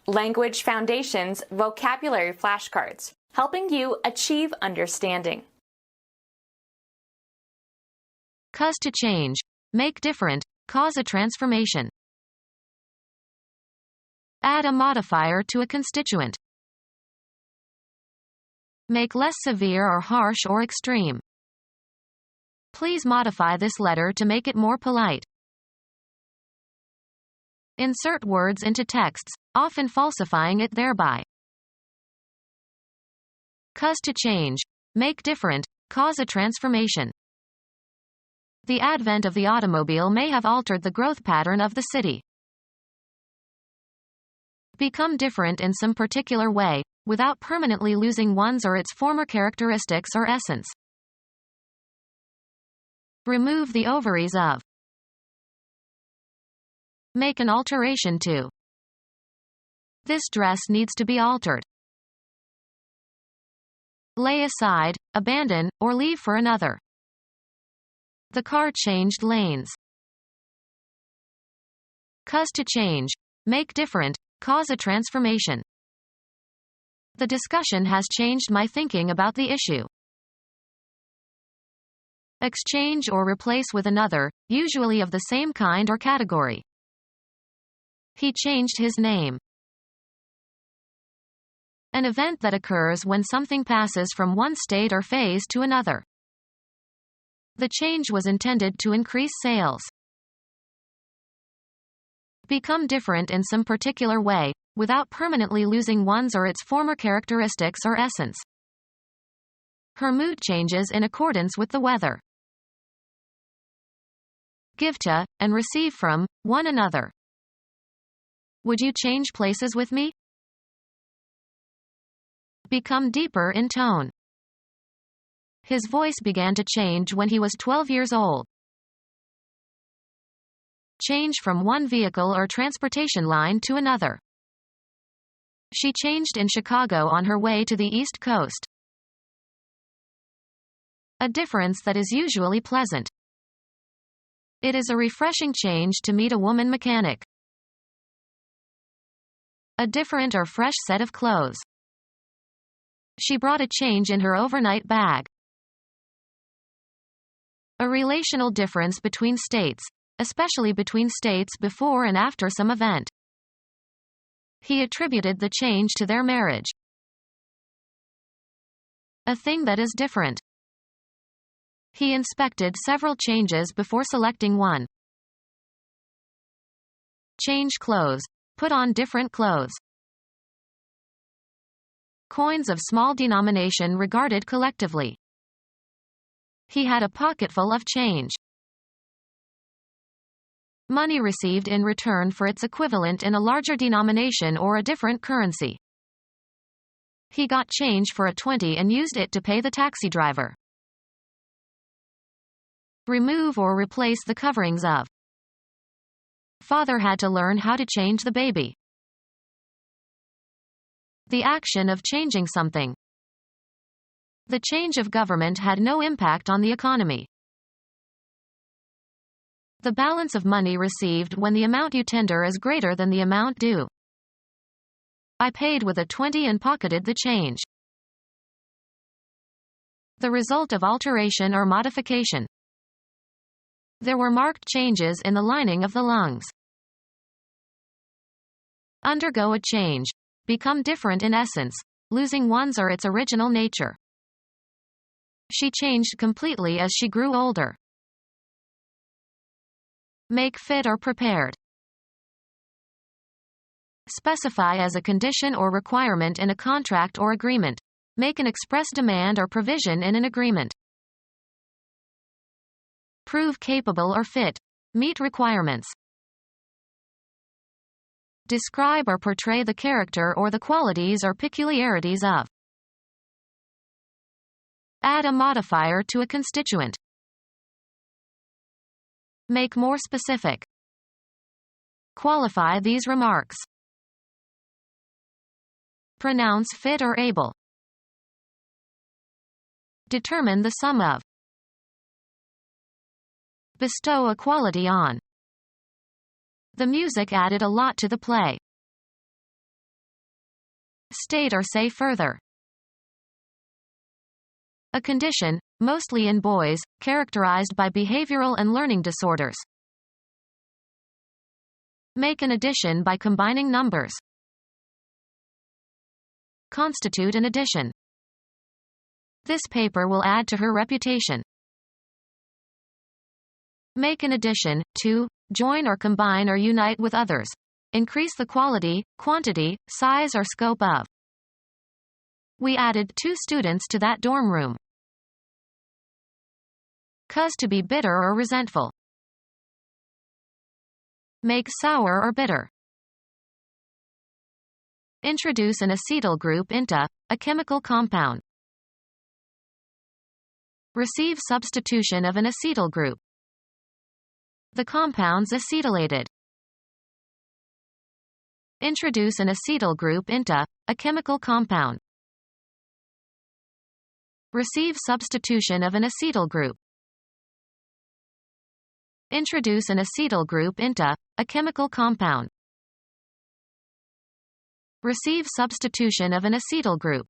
Language Foundations Vocabulary Flashcards, helping you achieve understanding. Cause to change, make different, cause a transformation. Add a modifier to a constituent. Make less severe or harsh or extreme. Please modify this letter to make it more polite. Insert words into texts, often falsifying it thereby. Cause to change, make different, cause a transformation. The advent of the automobile may have altered the growth pattern of the city. Become different in some particular way, without permanently losing one's or its former characteristics or essence. Remove the ovaries of. Make an alteration to. This dress needs to be altered. Lay aside, abandon, or leave for another. The car changed lanes. Cause to change, make different, cause a transformation. The discussion has changed my thinking about the issue. Exchange or replace with another, usually of the same kind or category. He changed his name. An event that occurs when something passes from one state or phase to another. The change was intended to increase sales. Become different in some particular way, without permanently losing one's or its former characteristics or essence. Her mood changes in accordance with the weather. Give to, and receive from, one another. Would you change places with me? Become deeper in tone. His voice began to change when he was 12 years old. Change from one vehicle or transportation line to another. She changed in Chicago on her way to the East Coast. A difference that is usually pleasant. It is a refreshing change to meet a woman mechanic. A different or fresh set of clothes. She brought a change in her overnight bag. A relational difference between states, especially between states before and after some event. He attributed the change to their marriage. A thing that is different. He inspected several changes before selecting one. Change clothes. Put on different clothes. Coins of small denomination regarded collectively. He had a pocketful of change. Money received in return for its equivalent in a larger denomination or a different currency. He got change for a 20 and used it to pay the taxi driver. Remove or replace the coverings of. Father had to learn how to change the baby. The action of changing something. The change of government had no impact on the economy. The balance of money received when the amount you tender is greater than the amount due. I paid with a 20 and pocketed the change. The result of alteration or modification. There were marked changes in the lining of the lungs. Undergo a change. Become different in essence, losing one's or its original nature. She changed completely as she grew older. Make fit or prepared. Specify as a condition or requirement in a contract or agreement. Make an express demand or provision in an agreement. Prove capable or fit. Meet requirements. Describe or portray the character or the qualities or peculiarities of. Add a modifier to a constituent. Make more specific. Qualify these remarks. Pronounce fit or able. Determine the sum of. Bestow a quality on. The music added a lot to the play. state or say further. A condition, mostly in boys, characterized by behavioral and learning disorders. Make an addition by combining numbers. Constitute an addition. This paper will add to her reputation. Make an addition, to, join or combine or unite with others. Increase the quality, quantity, size or scope of. We added 2 students to that dorm room. Cause to be bitter or resentful. Make sour or bitter. Introduce an acetyl group into a chemical compound. Receive substitution of an acetyl group. The compound's acetylated. Introduce an acetyl group into a chemical compound. Receive substitution of an acetyl group. Introduce an acetyl group into a chemical compound. Receive substitution of an acetyl group.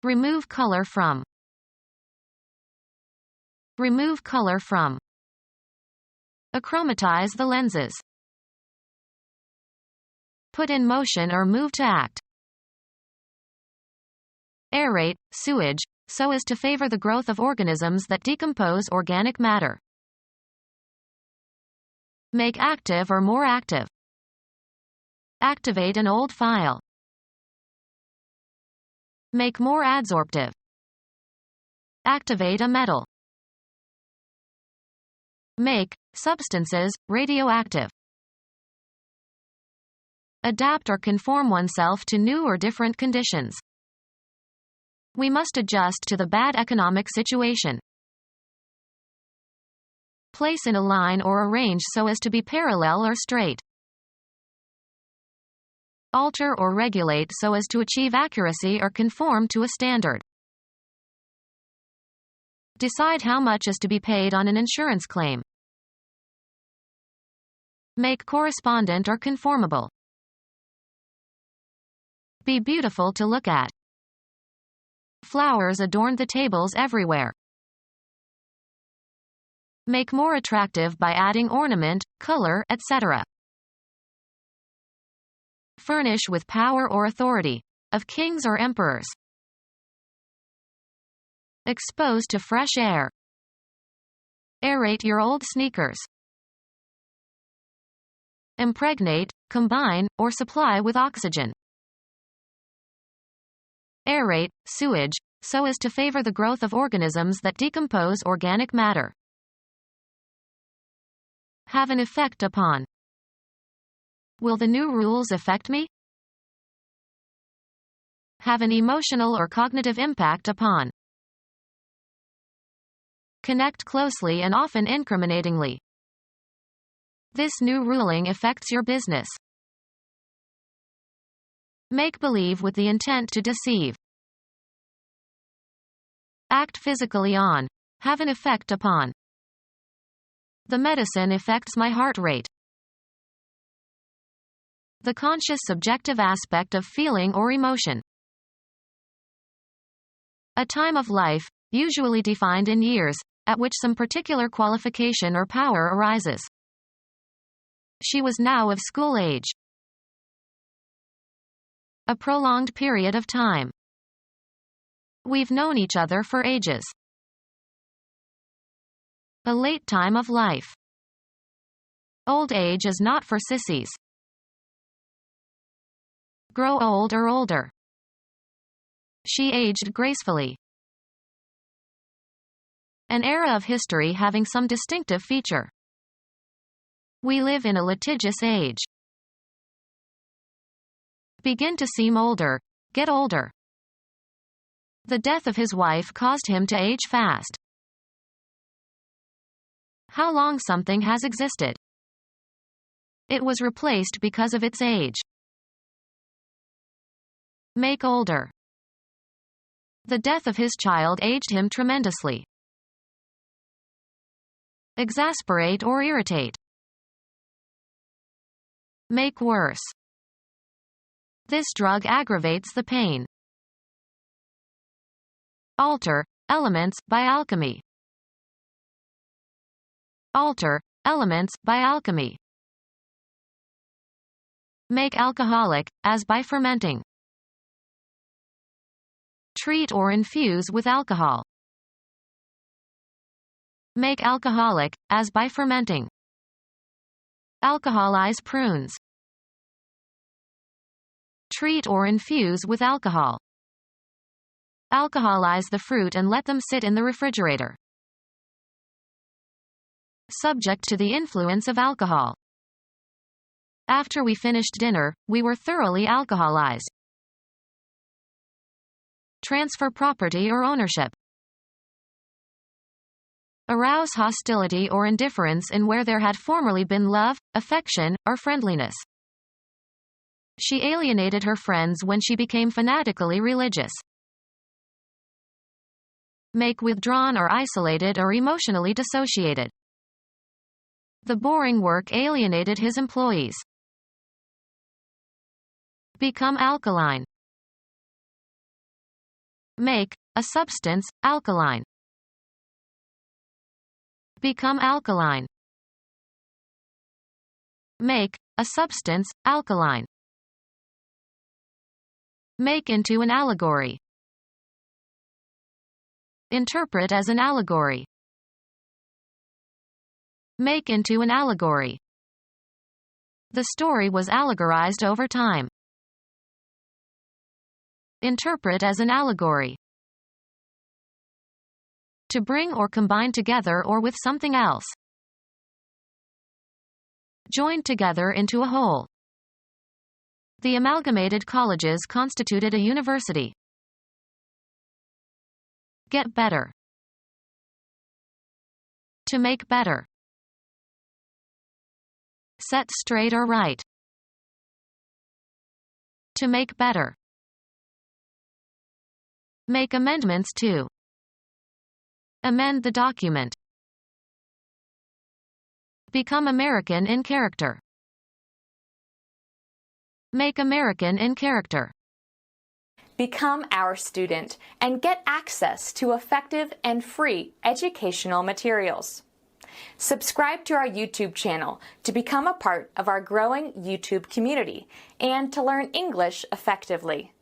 Remove color from. Remove color from. Achromatize the lenses. Put in motion or move to act. Aerate, sewage, so as to favor the growth of organisms that decompose organic matter. Make active or more active. Activate an old file. Make more adsorptive. Activate a metal. Make substances radioactive. Adapt or conform oneself to new or different conditions. We must adjust to the bad economic situation. Place in a line or arrange so as to be parallel or straight. Alter or regulate so as to achieve accuracy or conform to a standard. Decide how much is to be paid on an insurance claim. Make correspondent or conformable. Be beautiful to look at. Flowers adorned the tables everywhere. Make more attractive by adding ornament, color, etc. Furnish with power or authority, of kings or emperors. Expose to fresh air. Aerate your old sneakers. Impregnate, combine, or supply with oxygen. Aerate, sewage, so as to favor the growth of organisms that decompose organic matter. Have an effect upon. Will the new rules affect me? Have an emotional or cognitive impact upon. Connect closely and often incriminatingly. This new ruling affects your business. Make believe with the intent to deceive. Act physically on. Have an effect upon. The medicine affects my heart rate. The conscious subjective aspect of feeling or emotion. A time of life, usually defined in years, at which some particular qualification or power arises. She was now of school age. A prolonged period of time. We've known each other for ages. A late time of life. Old age is not for sissies. Grow old or older. She aged gracefully. An era of history having some distinctive feature. We live in a litigious age. Begin to seem older. Get older. The death of his wife caused him to age fast. How long something has existed. It was replaced because of its age. Make older. The death of his child aged him tremendously. Exasperate or irritate. Make worse. This drug aggravates the pain. Alter elements by alchemy. Alter elements by alchemy. Make alcoholic, as by fermenting. Treat or infuse with alcohol. Make alcoholic, as by fermenting. Alkalize prunes. Treat or infuse with alcohol. Alkalize the fruit and let them sit in the refrigerator. Subject to the influence of alcohol. After we finished dinner, we were thoroughly alcoholized. Transfer property or ownership. Arouse hostility or indifference in where there had formerly been love, affection, or friendliness. She alienated her friends when she became fanatically religious. Make withdrawn or isolated or emotionally dissociated. The boring work alienated his employees. Become alkaline. Make a substance alkaline. Become alkaline. Make a substance alkaline. Make into an allegory. Interpret as an allegory. Make into an allegory. The story was allegorized over time. Interpret as an allegory. To bring or combine together or with something else. Joined together into a whole. The amalgamated colleges constituted a university. Get better. To make better. Set straight or right. To make better. Make amendments to. Amend the document. Become American in character. Make American in character. Become our student and get access to effective and free educational materials. Subscribe to our YouTube channel to become a part of our growing YouTube community and to learn English effectively.